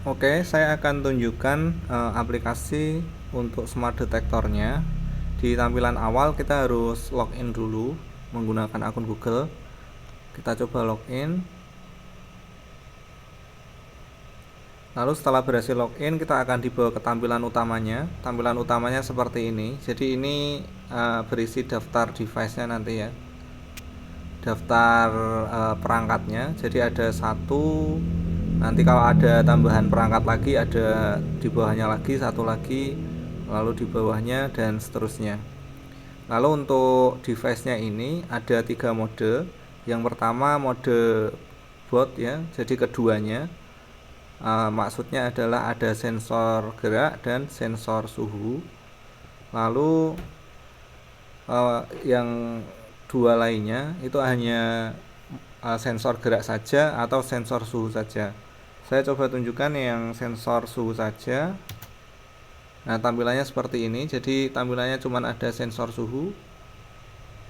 Oke, saya akan tunjukkan aplikasi untuk smart detektornya. Di tampilan awal kita harus login dulu menggunakan akun Google. Kita coba login. Lalu setelah berhasil login, kita akan dibawa ke tampilan utamanya. Tampilan utamanya seperti ini. Jadi ini berisi daftar device-nya nanti ya. Daftar perangkatnya. Jadi ada satu. Nanti kalau ada tambahan perangkat lagi, ada di bawahnya lagi satu lagi, lalu di bawahnya dan seterusnya. Lalu untuk device-nya ini ada 3 mode. Yang pertama mode boot ya, jadi keduanya maksudnya adalah ada sensor gerak dan sensor suhu. Lalu yang dua lainnya itu hanya sensor gerak saja atau sensor suhu saja. Saya coba tunjukkan yang sensor suhu saja. Nah, tampilannya seperti ini. Jadi tampilannya cuma ada sensor suhu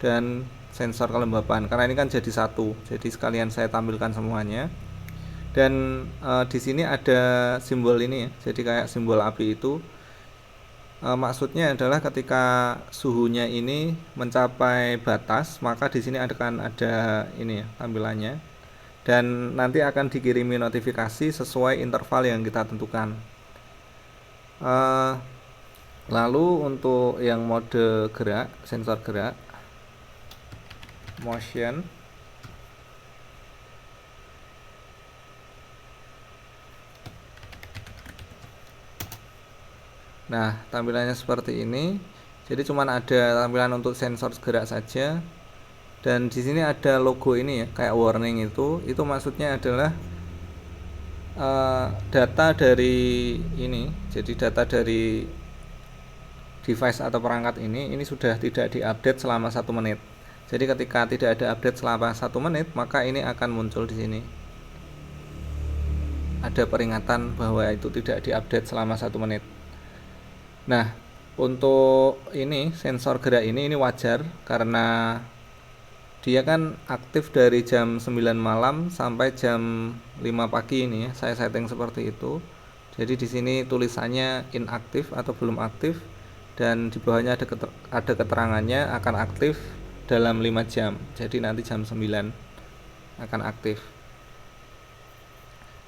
dan sensor kelembapan. Karena ini kan jadi satu. Jadi sekalian saya tampilkan semuanya. Dan di sini ada simbol ini ya. Jadi kayak simbol api itu. Maksudnya adalah ketika suhunya ini mencapai batas, maka di sini akan ada ini ya tampilannya. Dan nanti akan dikirimi notifikasi sesuai interval yang kita tentukan. Lalu untuk yang mode gerak, sensor gerak, motion. Nah, tampilannya seperti ini. Jadi cuma ada tampilan untuk sensor gerak saja. Dan di sini ada logo ini ya, kayak warning itu maksudnya adalah data dari ini. Jadi data dari device atau perangkat ini sudah tidak diupdate selama 1 menit. Jadi ketika tidak ada update selama 1 menit, maka ini akan muncul di sini. Ada peringatan bahwa itu tidak diupdate selama 1 menit. Nah, untuk ini sensor gerak ini wajar karena dia kan aktif dari jam 9 malam sampai jam 5 pagi ini ya. Saya setting seperti itu. Jadi di sini tulisannya inaktif atau belum aktif dan di bawahnya ada keterangannya akan aktif dalam 5 jam. Jadi nanti jam 9 akan aktif.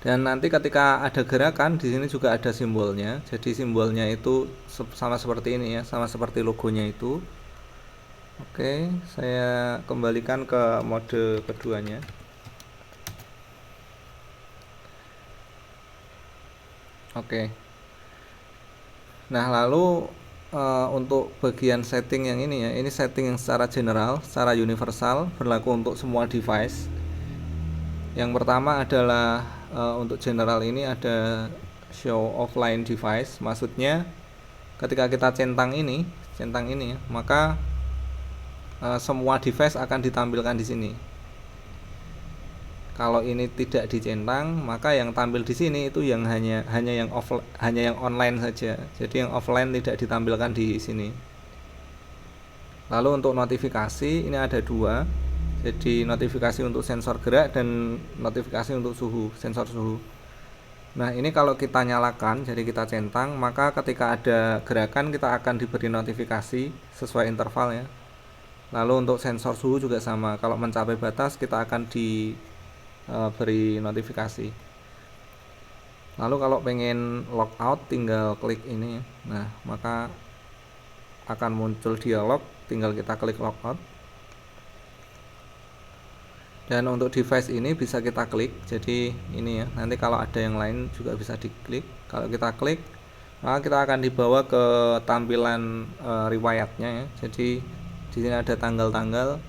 Dan nanti ketika ada gerakan di sini juga ada simbolnya. Jadi simbolnya itu sama seperti ini ya, sama seperti logonya itu. Oke, saya kembalikan ke mode keduanya. Oke. Nah, lalu untuk bagian setting yang ini ya, ini setting yang secara general, secara universal, berlaku untuk semua device. Yang pertama adalah untuk general ini ada show offline device, maksudnya ketika kita centang ini ya, maka semua device akan ditampilkan di sini. Kalau ini tidak dicentang, maka yang tampil di sini itu yang hanya yang online saja. Jadi yang offline tidak ditampilkan di sini. Lalu untuk notifikasi ini ada 2. Jadi notifikasi untuk sensor gerak dan notifikasi untuk sensor suhu. Nah, ini kalau kita nyalakan, jadi kita centang, maka ketika ada gerakan kita akan diberi notifikasi sesuai interval ya. Lalu untuk sensor suhu juga sama. Kalau mencapai batas kita akan diberi notifikasi. Lalu kalau pengen logout tinggal klik ini. Nah, maka akan muncul dialog, tinggal kita klik logout. Dan untuk device ini bisa kita klik. Jadi ini ya, nanti kalau ada yang lain juga bisa diklik. Kalau kita klik, maka kita akan dibawa ke tampilan riwayatnya ya. Jadi di sini ada tanggal-tanggal.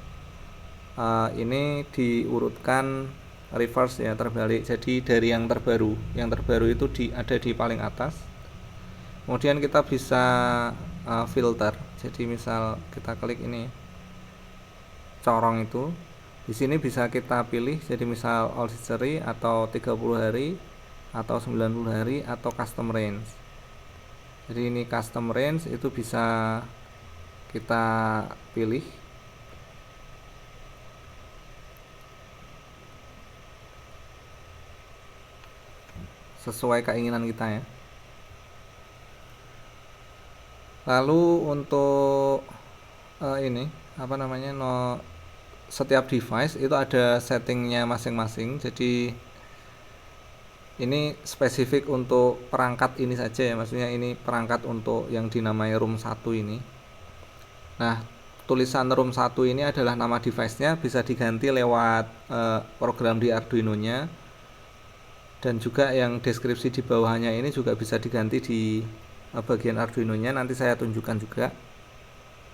Ini diurutkan reverse ya, terbalik. Jadi dari yang terbaru itu ada di paling atas. Kemudian kita bisa filter. Jadi misal kita klik ini corong itu, di sini bisa kita pilih. Jadi misal all history atau 30 hari atau 90 hari atau custom range. Jadi ini custom range itu bisa kita pilih. sesuai keinginan kita ya. Lalu untuk ini apa namanya, setiap device itu ada settingnya masing-masing. Jadi ini spesifik untuk perangkat ini saja ya, maksudnya ini perangkat untuk yang dinamai room 1 ini. Nah, tulisan room 1 ini adalah nama device-nya, bisa diganti lewat program di Arduino-nya. Dan juga yang deskripsi di bawahnya ini juga bisa diganti di bagian Arduino-nya, nanti saya tunjukkan juga.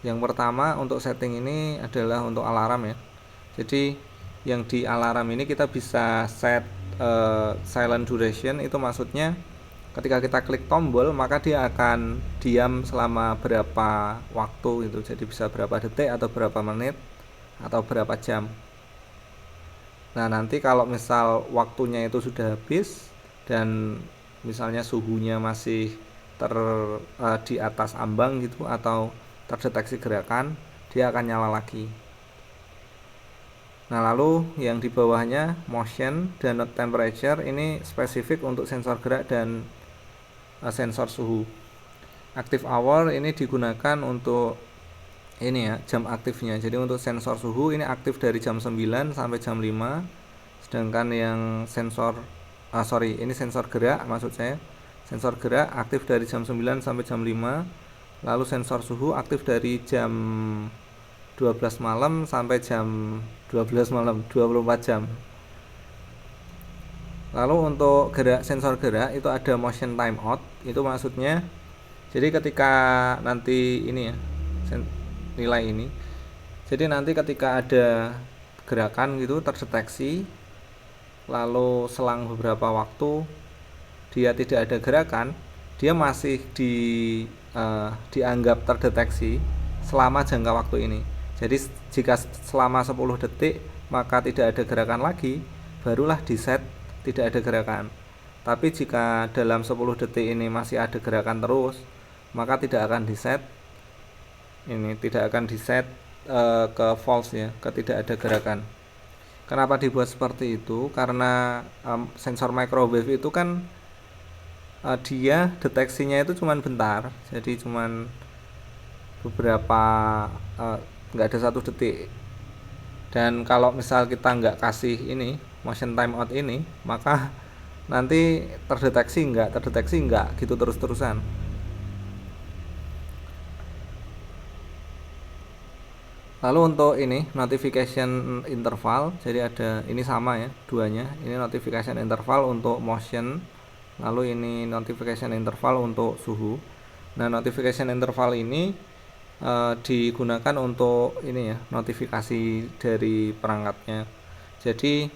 Yang pertama untuk setting ini adalah untuk alarm ya. Jadi yang di alarm ini kita bisa set silent duration, itu maksudnya ketika kita klik tombol maka dia akan diam selama berapa waktu gitu. Jadi bisa berapa detik atau berapa menit atau berapa jam. Nah, nanti kalau misal waktunya itu sudah habis dan misalnya suhunya masih di atas ambang gitu atau terdeteksi gerakan, dia akan nyala lagi. Nah, lalu yang di bawahnya motion dan temperature ini spesifik untuk sensor gerak dan sensor suhu. Active hour ini digunakan untuk ini ya, jam aktifnya. Jadi untuk sensor suhu ini aktif dari jam 9 sampai jam 5. Sedangkan yang ini sensor gerak maksud saya. Sensor gerak aktif dari jam 9 sampai jam 5. Lalu sensor suhu aktif dari jam 12 malam sampai jam 12 malam, 24 jam. Lalu untuk sensor gerak itu ada motion timeout. Itu maksudnya jadi ketika nanti ini ya, nilai ini. Jadi nanti ketika ada gerakan gitu terdeteksi, lalu selang beberapa waktu dia tidak ada gerakan, dia masih dianggap terdeteksi selama jangka waktu ini. Jadi jika selama 10 detik maka tidak ada gerakan lagi, barulah di set tidak ada gerakan. Tapi jika dalam 10 detik ini masih ada gerakan terus, maka tidak akan di set ke false ya, ke tidak ada gerakan. Kenapa dibuat seperti itu? Karena sensor microwave itu kan dia deteksinya itu cuma bentar, jadi cuma beberapa, nggak ada 1 detik. Dan kalau misal kita nggak kasih ini motion timeout ini, maka nanti terdeteksi nggak gitu terus-terusan. Lalu untuk ini notification interval, jadi ada ini sama ya duanya, ini notification interval untuk motion, lalu ini notification interval untuk suhu. Nah, notification interval ini digunakan untuk ini ya, notifikasi dari perangkatnya. Jadi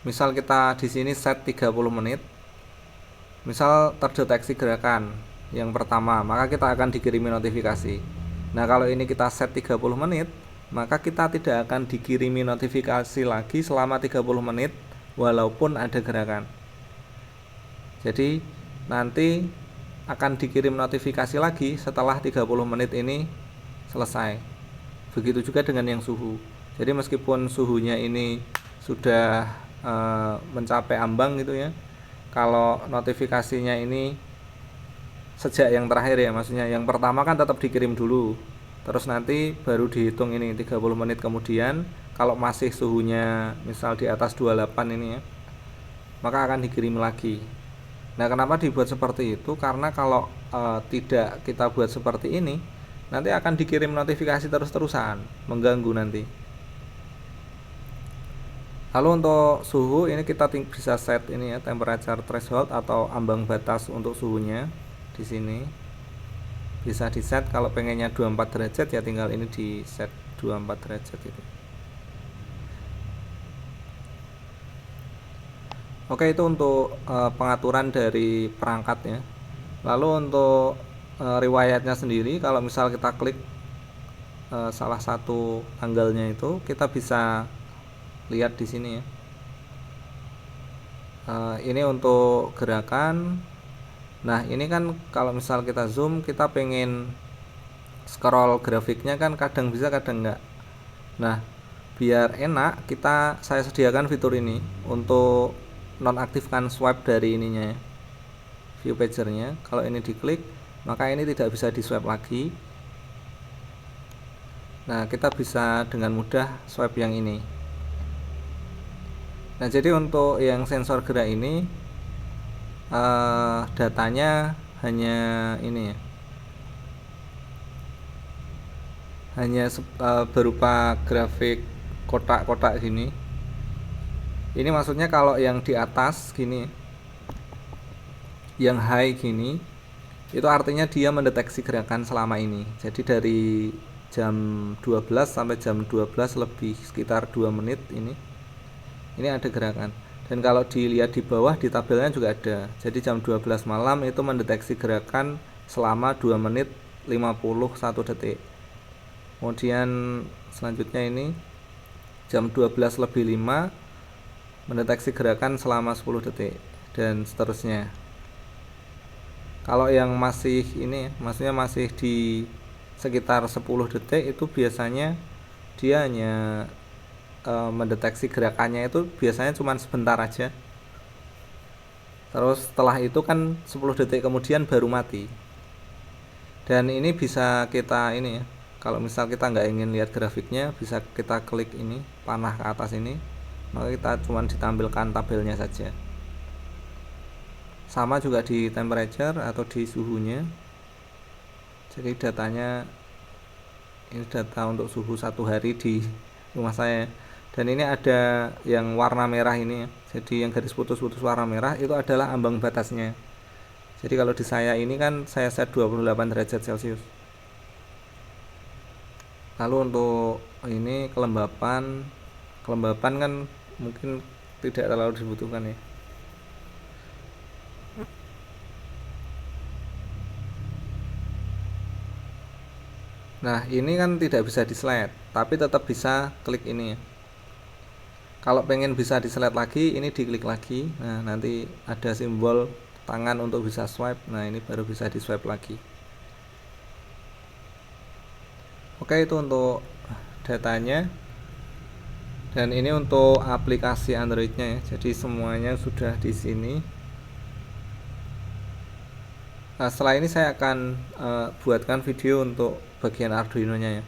misal kita di sini set 30 menit, misal terdeteksi gerakan yang pertama, maka kita akan dikirimi notifikasi. Nah, kalau ini kita set 30 menit, maka kita tidak akan dikirimi notifikasi lagi selama 30 menit walaupun ada gerakan. Jadi nanti akan dikirim notifikasi lagi setelah 30 menit ini selesai. Begitu juga dengan yang suhu. Jadi meskipun suhunya ini sudah mencapai ambang gitu ya, kalau notifikasinya ini sejak yang terakhir ya, maksudnya yang pertama kan tetap dikirim dulu, terus nanti baru dihitung ini 30 menit kemudian. Kalau masih suhunya misal di atas 28 ini ya, maka akan dikirim lagi. Nah, kenapa dibuat seperti itu? Karena kalau tidak kita buat seperti ini, nanti akan dikirim notifikasi terus-terusan, mengganggu nanti. Lalu untuk suhu ini kita bisa set ini ya, temperature threshold atau ambang batas untuk suhunya. Di sini bisa di set, kalau pengennya 24 derajat ya tinggal ini di set 24 derajat itu. Oke, itu untuk pengaturan dari perangkatnya. Lalu untuk riwayatnya sendiri, kalau misal kita klik salah satu tanggalnya itu, kita bisa lihat di sini ya. Ini untuk gerakan. Nah, ini kan kalau misal kita zoom, kita pengen scroll grafiknya kan kadang bisa kadang enggak. Nah, biar enak saya sediakan fitur ini untuk nonaktifkan swipe dari ininya ya, view pagernya. Kalau ini diklik, maka ini tidak bisa di swipe lagi. Nah, kita bisa dengan mudah swipe yang ini. Nah, jadi untuk yang sensor gerak ini datanya hanya ini ya, hanya berupa grafik kotak-kotak gini. Ini maksudnya kalau yang di atas gini, yang high gini, itu artinya dia mendeteksi gerakan selama ini. Jadi dari jam 12 sampai jam 12 lebih sekitar 2 menit ini ada gerakan. Dan kalau dilihat di bawah di tabelnya juga ada. Jadi jam 12 malam itu mendeteksi gerakan selama 2 menit 51 detik. Kemudian selanjutnya ini jam 12 lebih 5 mendeteksi gerakan selama 10 detik dan seterusnya. Kalau yang masih ini, maksudnya masih di sekitar 10 detik itu biasanya dia hanya mendeteksi gerakannya itu biasanya cuma sebentar aja. Terus setelah itu kan 10 detik kemudian baru mati. Dan ini bisa kita ini ya, kalau misal kita nggak ingin lihat grafiknya, bisa kita klik ini panah ke atas ini, maka kita cuma ditampilkan tabelnya saja. Sama juga di temperature atau di suhunya. Jadi datanya ini data untuk suhu 1 hari di rumah saya. Dan ini ada yang warna merah ini ya. Jadi yang garis putus-putus warna merah itu adalah ambang batasnya. Jadi kalau di saya ini kan saya set 28 derajat Celcius. Lalu untuk ini kelembapan kan mungkin tidak terlalu dibutuhkan ya. Nah, ini kan tidak bisa di slide, tapi tetap bisa klik ini ya. Kalau pengen bisa di slide lagi, ini diklik lagi. Nah, nanti ada simbol tangan untuk bisa swipe. Nah, ini baru bisa di swipe lagi. Oke, itu untuk datanya. Dan ini untuk aplikasi Androidnya ya. Jadi semuanya sudah di sini. Nah, setelah ini saya akan buatkan video untuk bagian Arduino-nya ya.